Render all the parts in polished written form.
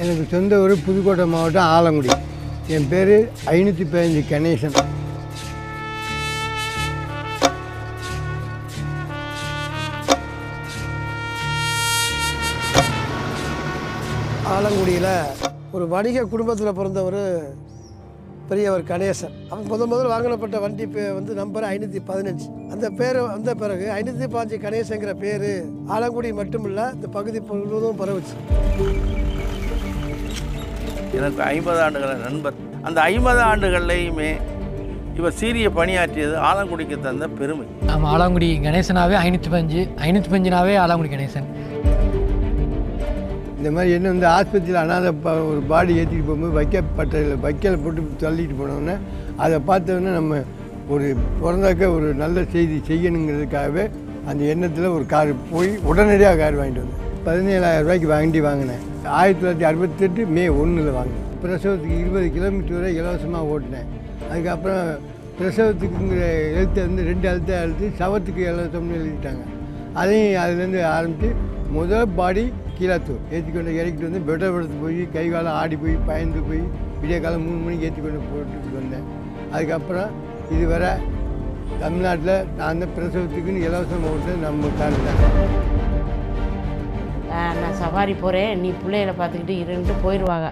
எனக்கு சொந்த ஊர் புதுக்கோட்டை மாவட்டம் ஆலங்குடி. என் பேர் 515 கணேசன். ஆலங்குடியில் ஒரு வணிக குடும்பத்தில் பிறந்தவர் பெரியவர் கணேசன். அவர் முதல் வாங்கப்பட்ட வண்டி வந்து நம்பர் 515. அந்த பேர் வந்த பிறகு 515 கணேசங்கிற பேர் ஆலங்குடி மட்டுமில்ல இந்த பகுதி முழுவதும் பரவுச்சு. எனக்கு 50 ஆண்டுகள் நண்பர். அந்த 50 ஆண்டுகள்லையுமே இவர் சீரிய பணியாற்றியது ஆலங்குடிக்கு தந்த பெருமை. நம்ம ஆலங்குடி கணேசனாவே 505 ஆலங்குடி கணேசன். இந்த மாதிரி என்ன வந்து ஆஸ்பத்திரியில் அனாதை ஒரு பாடி ஏற்றிட்டு போகும்போது வைக்கலை போட்டு தள்ளிட்டு போனோன்னே அதை பார்த்தோன்னே நம்ம ஒரு பிறந்தாக்க ஒரு நல்ல செய்தி செய்யணுங்கிறதுக்காகவே அந்த எண்ணத்தில் ஒரு கார் போய் உடனடியாக கார் வாங்கிட்டு வந்தேன். 17,000 ரூபாய்க்கு வாங்கினேன். 1968 மே 1 வாங்கினேன். பிரசவத்துக்கு 20 கிலோமீட்டர் வரை இலவசமாக ஓட்டினேன். அதுக்கப்புறம் பிரசவத்துக்குங்கிற எழுத்தை வந்து 2 எழுத்தை எழுத்து சவத்துக்கு இலவசம்னு எழுதிட்டாங்க. அதையும் அதுலேருந்து ஆரம்பித்து முதல் பாடி கீழாத்தூர் ஏற்றிக்கொண்டு இறக்கிட்டு வந்து பெட்டப்படுத்து போய் கை காலம் ஆடி போய் பயந்து போய் விடிய காலம் 3 மணிக்கு ஏற்றிக்கொண்டு போட்டுட்டு வந்தேன். அதுக்கப்புறம் இதுவரை தமிழ்நாட்டில் நான் தான் பிரசவத்துக்குன்னு இலவசம் ஓட்டுறது நம்ம கார் தான். நான் சவாரி போகிறேன், நீ பிள்ளைகளை பார்த்துக்கிட்டு இருந்துட்டு போயிடுவாங்க.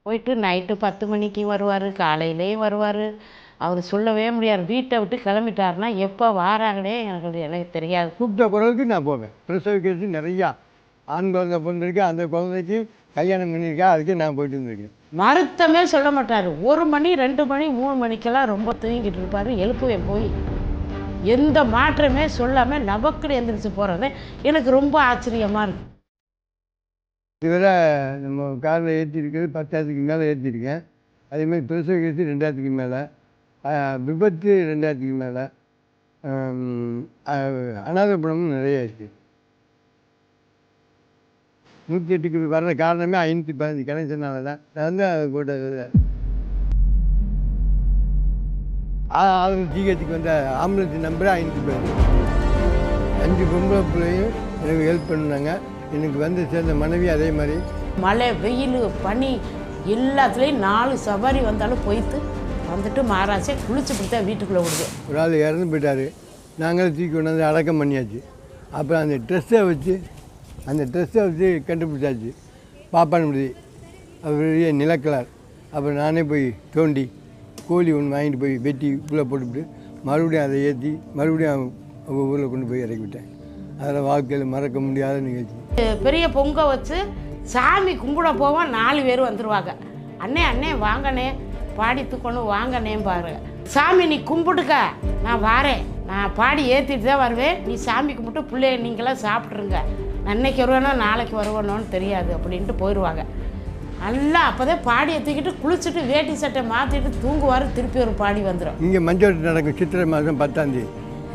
போயிட்டு நைட்டு 10 மணிக்கு வருவார், காலையிலேயும் வருவார். அவர் சொல்லவே முடியாது. வீட்டை விட்டு கிளம்பிட்டாருன்னா எப்போ வாராங்களே எனக்கு தெரியாது. கூப்பிட்ட குரலுக்கு நான் போவேன். பிரசவிக்கிறது நிறையா ஆண் குழந்தை பிறந்திருக்கு, அந்த குழந்தைக்கு கல்யாணம் பண்ணியிருக்கேன், அதுக்கு நான் போயிட்டு இருந்திருக்கேன். மருத்துவமே சொல்ல மாட்டார். 1 மணி 2 மணி 3 மணிக்கெல்லாம் ரொம்ப தூங்கிட்டு இருப்பார். எழுப்புவேன் போய். எந்த மாற்றமே சொல்லாமல் நபக்குன்னு எந்திரிச்சு போகிறது எனக்கு ரொம்ப ஆச்சரியமாக இருக்குது. இதுவரை நம்ம காரில் ஏற்றிருக்கிறது 10,000க்கு மேலே ஏற்றிருக்கேன். அதேமாதிரி பிரசவிக்கிறது 2,000க்கு மேலே, விபத்து 2,000க்கு மேலே, அனாதைப்பணமும் நிறைய இருக்குது. 108க்கு வர்ற காரணமே 515 கணேசனால தான். நான் வந்து அதை போட்டது ஜிஹெச்சுக்கு வந்த ஆம்புலன்ஸ் நம்பர் 5 பொம்பளை பிள்ளையும் எனக்கு ஹெல்ப் பண்ணாங்க. எனக்கு வந்து சேர்ந்த மனைவி அதே மாதிரி. மழை வெயில் பனி எல்லாத்துலேயும் 4 சவாரி வந்தாலும் போய்த்து வந்துட்டு மாறாச்சே குளிச்சு பிடித்தா வீட்டுக்குள்ளே விடுது. ஒரு ஆள் இறந்து போயிட்டார். நாங்களும் தூக்கி கொண்டு வந்து அடக்கம் பண்ணியாச்சு. அப்புறம் அந்த ட்ரெஸ்ஸை வச்சு கண்டுபிடிச்சாச்சு. பாப்பான்னு முடியுது அவருடைய நிலக்கலார். அப்புறம் நானே போய் தோண்டி கோழி ஒன்று வாங்கிட்டு போய் வெட்டி உள்ளே போட்டுவிட்டு மறுபடியும் அதை ஏற்றி மறுபடியும் ஊரில் கொண்டு போய் இறக்கி விட்டேன். அதில் வாழ்க்கையில் மறக்க முடியாத நிகழ்ச்சி. பெரிய பொங்க வச்சு சாமி கும்பிட போவோம். 4 பேர் வந்துடுவாங்க. அண்ணே வாங்கண்ணே, பாடி தூக்கணும் வாங்கண்ணே பாருங்க. சாமி நீ கும்பிட்டுக்க, நான் வாரேன், நான் பாடி ஏற்றிட்டு தான் வருவேன். நீ சாமி கும்பிட்டு பிள்ளைய நீங்களாம் சாப்பிட்ருங்க, அன்னைக்கு வருவேனோ நாளைக்கு வருவேனோன்னு தெரியாது அப்படின்ட்டு போயிடுவாங்க. நல்லா அப்போ தான் பாடி ஏற்றிக்கிட்டு குளிச்சுட்டு வேட்டி சட்டை மாற்றிட்டு தூங்குவார். திருப்பி ஒரு பாடி வந்துடும். இங்கே மஞ்சோட்டு நடக்கும் சித்திரை மாதம் 10ஆம் தேதி.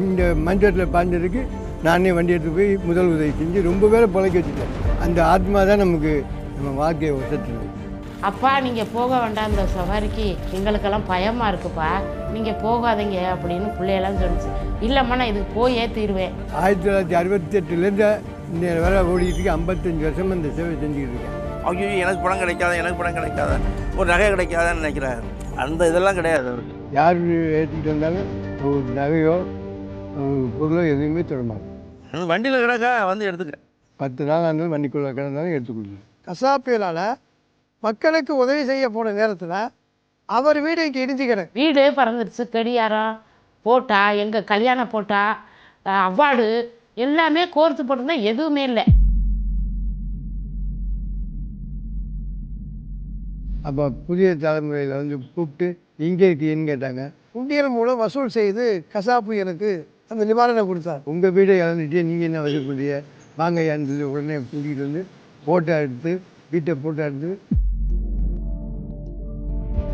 இந்த மஞ்சோட்டில் பாஞ்சதுக்கு நானே வண்டி எடுத்து போய் முதல் உதவி செஞ்சு ரொம்ப பேரை பிழைக்க வச்சுட்டேன். அந்த ஆத்மா தான் நமக்கு நம்ம வாழ்க்கையை வசத்துறது. அப்பா நீங்கள் போக வேண்டாம் இந்த சவாரிக்கு, எங்களுக்கெல்லாம் பயமாக இருக்குப்பா, நீங்கள் போகாதீங்க அப்படின்னு பிள்ளையெல்லாம் சொல்லிச்சு. இல்லைம்மா நான் இதுக்கு போயே தீருவேன். 1968லேருந்து இந்த வேலை ஓடிக்கிட்டு இருக்கு. 55 வருஷமாக இந்த சேவை செஞ்சுக்கிட்டு இருக்கேன். ஐயோ எனக்கு பணம் கிடைக்காத, ஒரு நகை கிடைக்காதான்னு நினைக்கிறாரு. அந்த இதெல்லாம் கிடையாது அவருக்கு. யார் ஏற்றிக்கிட்டு வந்தாலும் ஒரு நகையோ பொருளோ எதுவுமே தொடமாங்க. வண்டியில் கிடக்கா வந்து எடுத்துக்க. 10 நாள் ஆனாலும் வண்டிக்குள்ளே கிடந்தாலும் எடுத்து கொடுக்கணும். கசாப்பியலால் மக்களுக்கு உதவி செய்ய போன நேரத்தில் அவர் வீடு இங்கே இடிஞ்சு கிடக்கு. வீடு பறந்துடுச்சு. கடியாரம் போட்டா, எங்கள் கல்யாணம் போட்டா, அவார்டு எல்லாமே கோர்த்து போட்டிருந்தா எதுவுமே இல்லை. அப்போ புதிய தலைமுறையில் வந்து கூப்பிட்டு இங்கே இருக்கீங்கன்னு கேட்டாங்க. உண்டியல் மூலம் வசூல் செய்து கசாப்பு எனக்கு அந்த நிவாரணம் கொடுத்தார். உங்கள் வீடை இழந்துட்டே நீங்கள் என்ன வசூல் பண்ணுறீங்க, வாங்க சொல்லி உடனே கூட்டிகிட்டு வந்து ஃபோட்டோ எடுத்து வீட்டை ஃபோட்டோ எடுத்து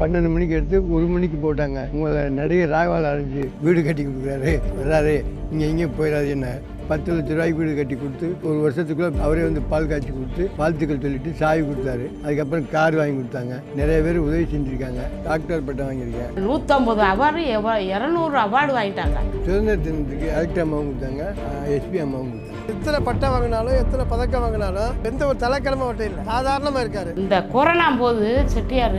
12 மணிக்கு எடுத்து 1 மணிக்கு போட்டாங்க. உங்களை நடிகர் ராகவால் அரைஞ்சி வீடு கட்டி கொடுக்குறாரு, வர்றாரு, நீங்கள் எங்கேயும் போயிடாது. என்ன 10 லட்ச ரூபாய்க்கு வீடு கட்டி கொடுத்து 1 வருஷத்துக்குள்ளே அவரே வந்து பால் காய்ச்சி கொடுத்து வாழ்த்துக்கள் சொல்லிட்டு சாவி கொடுத்தாரு. அதுக்கப்புறம் கார் வாங்கி கொடுத்தாங்க. நிறைய பேர் உதவி செஞ்சுருக்காங்க. டாக்டர் பட்டம் வாங்கியிருக்கேன். 150 அவார்டு 200 அவார்டு வாங்கிட்டாங்க. சுதந்திர தினத்துக்கு கலெக்டர் அம்மாவும் கொடுத்தாங்க, எஸ்பி அம்மாவும் கொடுத்தாங்க. எத்தனை பட்டம் வாங்கினாலும் எத்தனை பதக்கம் வாங்கினாலும் எந்த ஒரு தலைக்கிழமை மட்டும் இல்லை, சாதாரணமாக இருக்காரு. இந்த கொரோனா போது செட்டியார்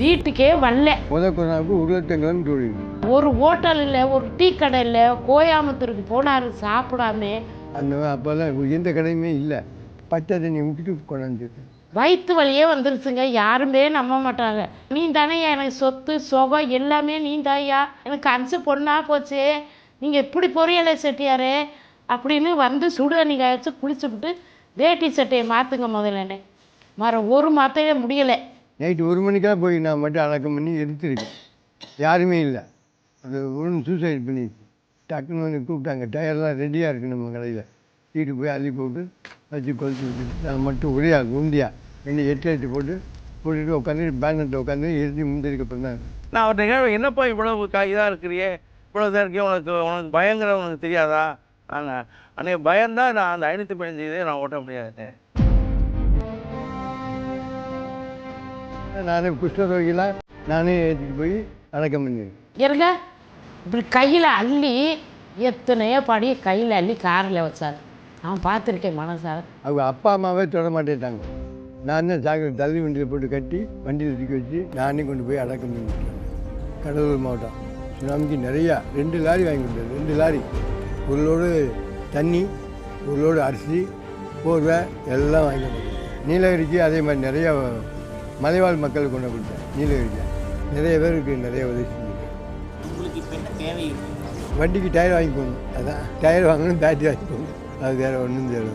வீட்டுக்கே வரல. கொரோனாவுக்கு 1,00,000 கிலோமீட்டர் ஓடிடுது. ஒரு ஹோட்டல் இல்லை, ஒரு டீ கடை இல்லை, கோயம்புத்தூருக்கு போனார் சாப்பிடாம. அந்த அப்போல்லாம் எந்த கடையுமே இல்லை, பச்சை தண்ணி விட்டுட்டு கொண்டாந்துருக்கு. வயிற்று வலியே வந்துருச்சுங்க, யாருமே நம்ப மாட்டாங்க. நீ தானே எனக்கு சொத்து சுகம் எல்லாமே நீ தாயா, எனக்கு அஞ்சு பொண்ணா போச்சு, நீங்கள் இப்படி பொரியலை செட்டியாரே அப்படின்னு வந்து சுடு தண்ணி காய்ச்சி குளிச்சுவிட்டு வேட்டி சட்டையை மாற்றுங்க முதல்லனே. ஒரு மாற்றையே முடியலை. நைட்டு 1 மணிக்கெல்லாம் போய் நான் மட்டும் அடக்கம் பண்ணி எடுத்துருக்கேன். யாருமே இல்லை. அது ஒன்று சூசைட் பண்ணிடுச்சு. டக்குன்னு வந்து கூப்பிட்டாங்க, டயர்லாம் ரெடியாக இருக்குது நம்ம கடையில், வீட்டுக்கு போய் அள்ளி போட்டு வச்சு கொதிச்சு விட்டுட்டு நான் மட்டும் ஒரே ஆள் உண்டியா என்ன 8 போட்டுட்டு உட்காந்து பேனட்டில் உட்காந்து எழுதி முந்திரிக்கப்புறம் தான். நான் அவர்கிட்ட கேட்பேன், என்னப்பா இவ்வளவு இதாக இருக்கிறியே, இவ்வளோ இதாக இருக்கியே, உனக்கு பயங்கர உனக்கு தெரியாதா? நாங்கள் அன்றைக்கி பயம்தான் நான் அந்த 515 நான் ஓட்ட முடியாது. நானே குஷ்டரோகிலாம் நானே ஏற்றிட்டு போய் அடக்கம் பண்ணிடுவேன். இருங்க இப்படி கையில் அள்ளி எத்தனையோ படி கையில் அள்ளி காரில் வச்சார். நான் பார்த்துருக்கேன் மனசார். அவங்க அப்பா அம்மாவே தொட மாட்டேட்டாங்க. நான் தான் சாக்கடை தள்ளி வண்டியில் போட்டு கட்டி வண்டியில் தூக்கி வச்சு நானே கொண்டு போய் அடக்கம் பண்ணிவிட்டேன். கடலூர் மாவட்டம் சுனாமிக்கு நிறையா 2 லாரி வாங்கி கொடுத்தேன். 2 லாரி, ஒரு லோடு தண்ணி, ஒரு லோடு அரிசி, போர்வை எல்லாம் வாங்கி கொடுத்தேன். நீலகிரிக்கு அதே மாதிரி நிறையா மலைவாழ் மக்களுக்கு கொண்டு கொடுத்தேன். நீலகிரிக்கு நிறைய பேருக்கு நிறைய உதவி செஞ்சுருக்கேன். உங்களுக்கு இப்போ என்ன தேவை? வண்டிக்கு டயர் வாங்கி போகணும், அதான் டயர் வாங்கணும், பேட்டரி வாங்கி போகணும், அது வேறு ஒன்றும் தேவை.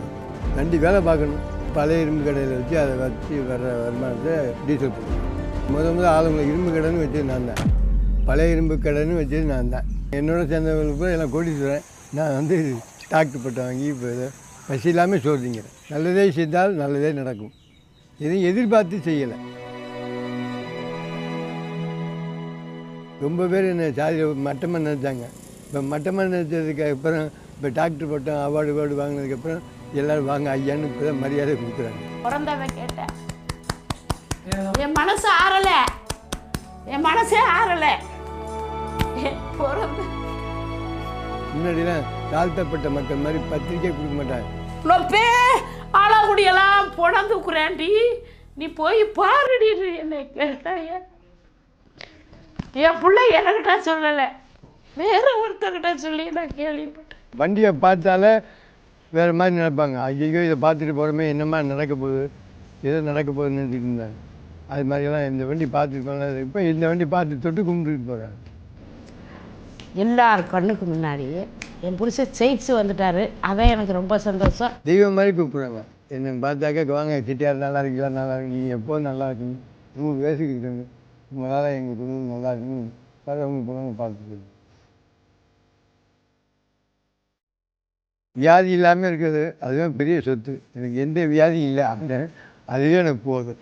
வண்டி வேலை பார்க்கணும். பழைய இரும்பு கடையில் வச்சு அதை வச்சு வர்ற வருமானத்தை டீசல் போடணும். முதல்ல ஆளுங்களை இரும்பு கடைன்னு வச்சது நான் தான். பழைய இரும்பு கடைன்னு வச்சது நான் தான். என்னோட சேர்ந்தவங்களுக்கு கூட எல்லாம் கோடீஸ்வரன். நான் வந்து டாக்டர் பட்டம் வாங்கி இப்போ பசி இல்லாமல் சொல்கிறீங்கிறேன். நல்லதே செய்தால் நல்லதே நடக்கும். எதையும் எதிர்பார்த்து செய்யலை. ரொம்ப பேர் என்ன சாதியில் மட்டமாக நினச்சாங்க. இப்போ மட்டமாக நினச்சதுக்கு அப்புறம் இப்போ டாக்டர் பட்டம் அவார்டு வாங்கினதுக்கப்புறம் எல்லோரும் வாங்க ஐயான்னு இப்போ தான் மரியாதை கொடுக்குறாங்க. பிறந்தவன் கேட்டேன், என் மனசு ஆறலை, என் மனசே ஆறலை. முன்னாடிலாம் தாழ்த்தப்பட்ட மக்கள் மாதிரி பத்திரிக்கை கொடுக்க மாட்டாங்க. லொப்பே ஆளாக்குடியெல்லாம் புடந்துக்குறேன்டி, நீ போய் பாருடி என்னை கேட்டாய. என் பிள்ளை என்கிட்ட சொல்லலை, வேற ஒருத்தர்கிட்ட சொல்லி நான் கேள்விப்பட்டேன். வண்டியை பார்த்தாலே வேறு மாதிரி நினைப்பாங்க. ஐயோ இதை பார்த்துட்டு போகிறோமே, என்ன மாதிரி நடக்க போகுது, ஏதோ நடக்க போகுதுன்னு நினச்சிட்டு இருந்தாங்க. அது மாதிரியெல்லாம் இந்த வண்டி பார்த்துட்டு போனாங்க. இப்போ இந்த வண்டி பார்த்து தொட்டு கும்பிட்டுட்டு போகிறாங்க. எல்லார் கண்ணுக்கு முன்னாடி என் புருஷன் ஜெயிச்சு வந்துட்டாரு, அதான் எனக்கு ரொம்ப சந்தோஷம். தெய்வம் மாதிரி கூப்பிட்றாங்க. என்னை பார்த்தாக்க வாங்க செட்டியார் நல்லா இருக்கீங்களா, நல்லா இருக்கீங்க, எப்போது நல்லா இருக்குங்க, 100 வயசுக்கு இருக்காங்க, உங்களால் எங்கள் குடும்பம் நல்லா இருக்குன்னு வரவங்க போனவங்க பார்த்துட்டு. வியாதி இல்லாமல் இருக்கிறது அதுதான் பெரிய சொத்து. எனக்கு எந்த வியாதியும் இல்லை, அதுவே எனக்கு போதும்.